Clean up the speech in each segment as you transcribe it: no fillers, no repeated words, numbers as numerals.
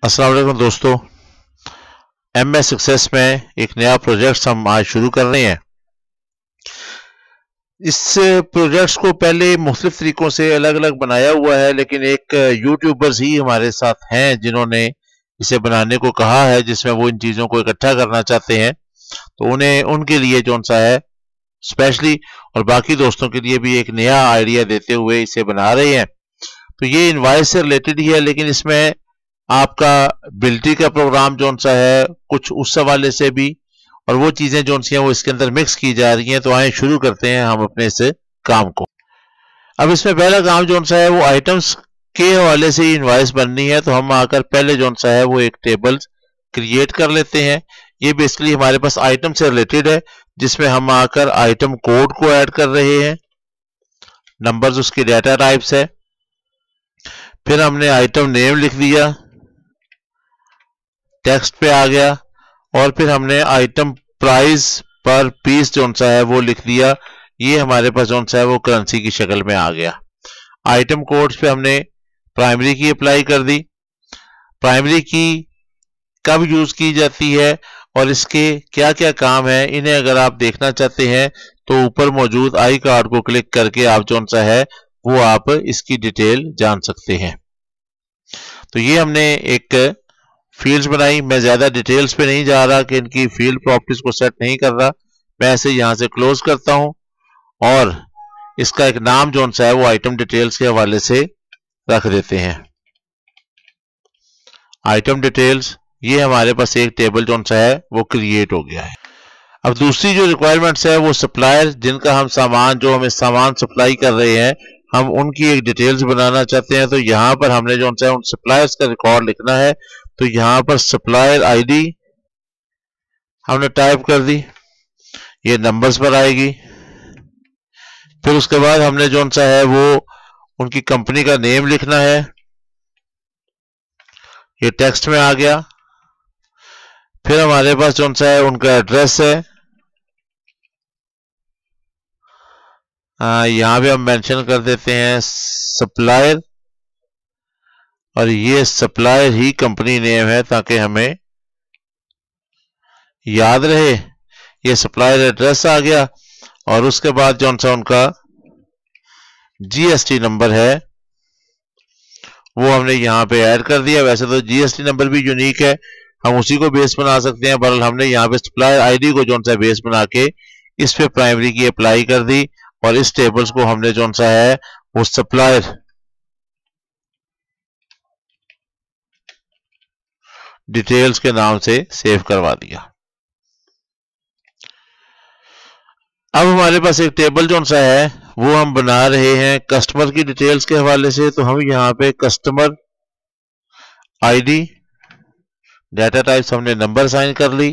अस्सलाम वालेकुम दोस्तों, MS सक्सेस में एक नया प्रोजेक्ट हम आज शुरू कर रहे हैं। इस प्रोजेक्ट्स को पहले मुख्तलिफ तरीकों से अलग अलग बनाया हुआ है, लेकिन एक यूट्यूबर्स ही हमारे साथ हैं जिन्होंने इसे बनाने को कहा है, जिसमें वो इन चीज़ों को इकट्ठा करना चाहते हैं। तो उन्हें उनके लिए जो सा है स्पेशली और बाकी दोस्तों के लिए भी एक नया आइडिया देते हुए इसे बना रहे हैं। तो ये इनवॉइस से रिलेटेड ही है, लेकिन इसमें आपका बिल्टी का प्रोग्राम जो सा है कुछ उस हवाले से भी, और वो चीज़ें जो सी हैं वो इसके अंदर मिक्स की जा रही हैं। तो आए शुरू करते हैं हम अपने इस काम को। अब इसमें पहला काम जो सा है वो आइटम्स के हवाले से ही इनवॉइस बननी है। तो हम आकर पहले जो सा है वो एक टेबल क्रिएट कर लेते हैं। ये बेसिकली हमारे पास आइटम से रिलेटेड है, जिसमें हम आकर आइटम कोड को ऐड कर रहे हैं। नंबर्स उसकी डाटा टाइप्स है। फिर हमने आइटम नेम लिख दिया, टेक्स्ट पे आ गया, और फिर हमने आइटम प्राइस पर पीस जो सा है वो लिख दिया। ये हमारे पास जो सा है वो करेंसी की शक्ल में आ गया। आइटम कोड्स पे हमने प्राइमरी की अप्लाई कर दी। प्राइमरी की कब यूज की जाती है और इसके क्या क्या काम है, इन्हें अगर आप देखना चाहते हैं तो ऊपर मौजूद आई कार्ड को क्लिक करके आप जो सा है वो आप इसकी डिटेल जान सकते हैं। तो ये हमने एक फील्ड्स बनाई। मैं ज्यादा डिटेल्स पे नहीं जा रहा कि इनकी फील्ड प्रॉपर्टीज को सेट नहीं कर रहा। मैं ऐसे यहां से क्लोज करता हूं और इसका एक नाम जो सा है वो आइटम डिटेल्स के हवाले से रख देते हैं। आइटम डिटेल्स, ये हमारे पास एक टेबल जो सा है वो क्रिएट हो गया है। अब दूसरी जो रिक्वायरमेंट्स है वो सप्लायर, जिनका हम सामान जो हमें सामान सप्लाई कर रहे हैं, हम उनकी एक डिटेल्स बनाना चाहते हैं। तो यहां पर हमने जो सा है उन सप्लायर्स का रिकॉर्ड लिखना है। तो यहां पर सप्लायर आईडी हमने टाइप कर दी, ये नंबर्स पर आएगी। फिर उसके बाद हमने जो सा है वो उनकी कंपनी का नेम लिखना है, ये टेक्स्ट में आ गया। फिर हमारे पास जो सा है उनका एड्रेस है, यहां भी हम मेंशन कर देते हैं सप्लायर, और ये सप्लायर ही कंपनी नेम है ताकि हमें याद रहे। ये सप्लायर एड्रेस आ गया, और उसके बाद जो सा उनका GST नंबर है वो हमने यहां पे ऐड कर दिया। वैसे तो GST नंबर भी यूनिक है, हम उसी को बेस बना सकते हैं, बहरहाल हमने यहाँ पे सप्लायर आईडी को जो सा बेस बना के इस पे प्राइमरी की अप्लाई कर दी, और इस टेबल्स को हमने जो सा है वो सप्लायर डिटेल्स के नाम से सेव करवा दिया। अब हमारे पास एक टेबल जो सा है वो हम बना रहे हैं कस्टमर की डिटेल्स के हवाले से। तो हम यहाँ पे कस्टमर आईडी डाटा टाइप्स हमने नंबर साइन कर ली।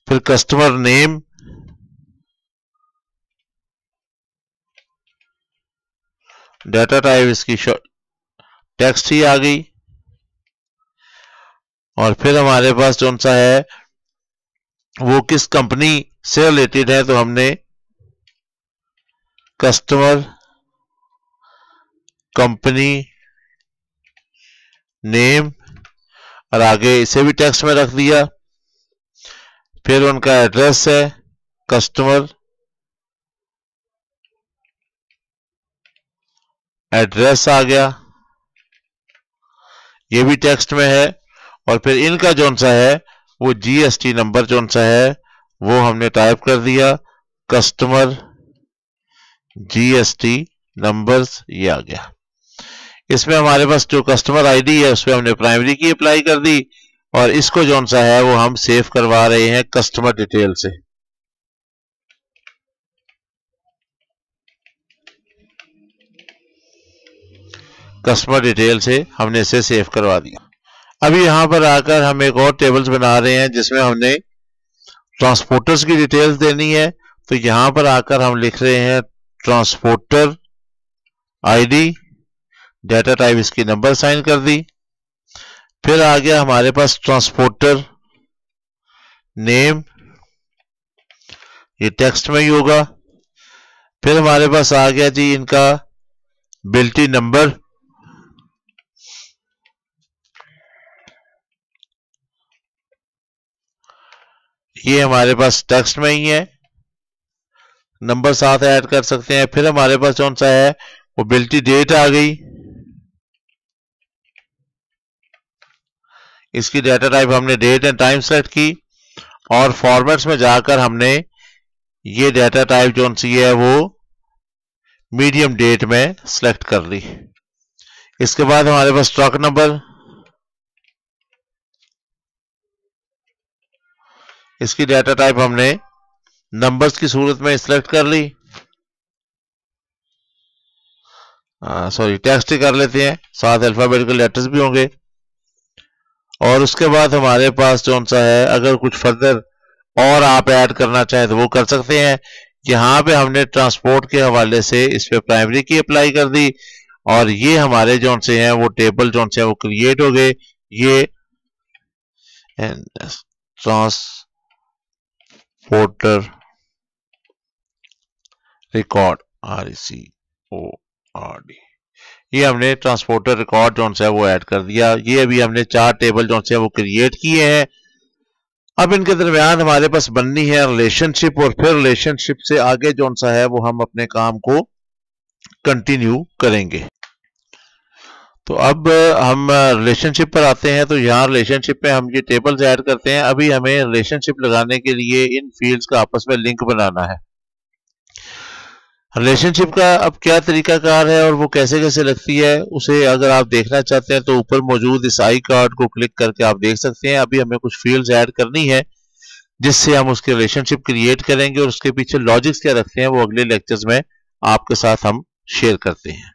फिर कस्टमर नेम, डाटा टाइप इसकी टेक्स्ट ही आ गई। और फिर हमारे पास जो सा है वो किस कंपनी से रिलेटेड है, तो हमने कस्टमर कंपनी नेम और आगे इसे भी टेक्स्ट में रख दिया। फिर उनका एड्रेस है, कस्टमर एड्रेस आ गया, ये भी टेक्स्ट में है। और फिर इनका जो सा है वो GST नंबर जो सा है वो हमने टाइप कर दिया, कस्टमर GST नंबर्स, ये आ गया। इसमें हमारे पास जो कस्टमर आईडी है उसमें हमने प्राइमरी की अप्लाई कर दी, और इसको जो सा है वो हम सेव करवा रहे हैं कस्टमर डिटेल से। कस्टमर डिटेल से हमने इसे सेव करवा दिया। अभी यहां पर आकर हम एक और टेबल्स बना रहे हैं जिसमें हमने ट्रांसपोर्टर्स की डिटेल्स देनी है। तो यहां पर आकर हम लिख रहे हैं ट्रांसपोर्टर आईडी, डाटा टाइप इसकी नंबर साइन कर दी। फिर आ गया हमारे पास ट्रांसपोर्टर नेम, ये टेक्स्ट में ही होगा। फिर हमारे पास आ गया जी इनका बिल्टी नंबर, ये हमारे पास टेक्स्ट में ही है, नंबर साथ ऐड कर सकते हैं। फिर हमारे पास कौन सा है, वो बिल्टी डेट आ गई। इसकी डाटा टाइप हमने डेट एंड टाइम सेलेक्ट की और फॉर्मेट्स में जाकर हमने ये डाटा टाइप जो सी है वो मीडियम डेट में सेलेक्ट कर ली। इसके बाद हमारे पास स्टॉक नंबर, इसकी डाटा टाइप हमने नंबर्स की सूरत में सिलेक्ट कर ली, सॉरी टेक्स्ट ही कर लेते हैं, साथ अल्फाबेटिकल लेटर्स भी होंगे। और उसके बाद हमारे पास कौन सा है, अगर कुछ फर्दर और आप ऐड करना चाहें तो वो कर सकते हैं। यहाँ पे हमने ट्रांसपोर्ट के हवाले से इस पे प्राइमरी की अप्लाई कर दी और ये हमारे जो से हैं वो टेबल जो से वो क्रिएट हो गए। ये ट्रांसपोर्टर रिकॉर्ड RECORD, ये हमने ट्रांसपोर्टर रिकॉर्ड जो है वो ऐड कर दिया। ये अभी हमने 4 टेबल जो है वो क्रिएट किए हैं। अब इनके दरमियान हमारे पास बननी है रिलेशनशिप और फिर रिलेशनशिप से आगे जो सा है वो हम अपने काम को कंटिन्यू करेंगे। तो अब हम रिलेशनशिप पर आते हैं। तो यहाँ रिलेशनशिप पे हम ये टेबल्स ऐड करते हैं। अभी हमें रिलेशनशिप लगाने के लिए इन फील्ड्स का आपस में लिंक बनाना है। रिलेशनशिप का अब क्या तरीकाकार है और वो कैसे कैसे लगती है, उसे अगर आप देखना चाहते हैं तो ऊपर मौजूद इस आई कार्ड को क्लिक करके आप देख सकते हैं। अभी हमें कुछ फील्ड्स ऐड करनी है जिससे हम उसके रिलेशनशिप क्रिएट करेंगे और उसके पीछे लॉजिक्स क्या रखते हैं वो अगले लेक्चर्स में आपके साथ हम शेयर करते हैं।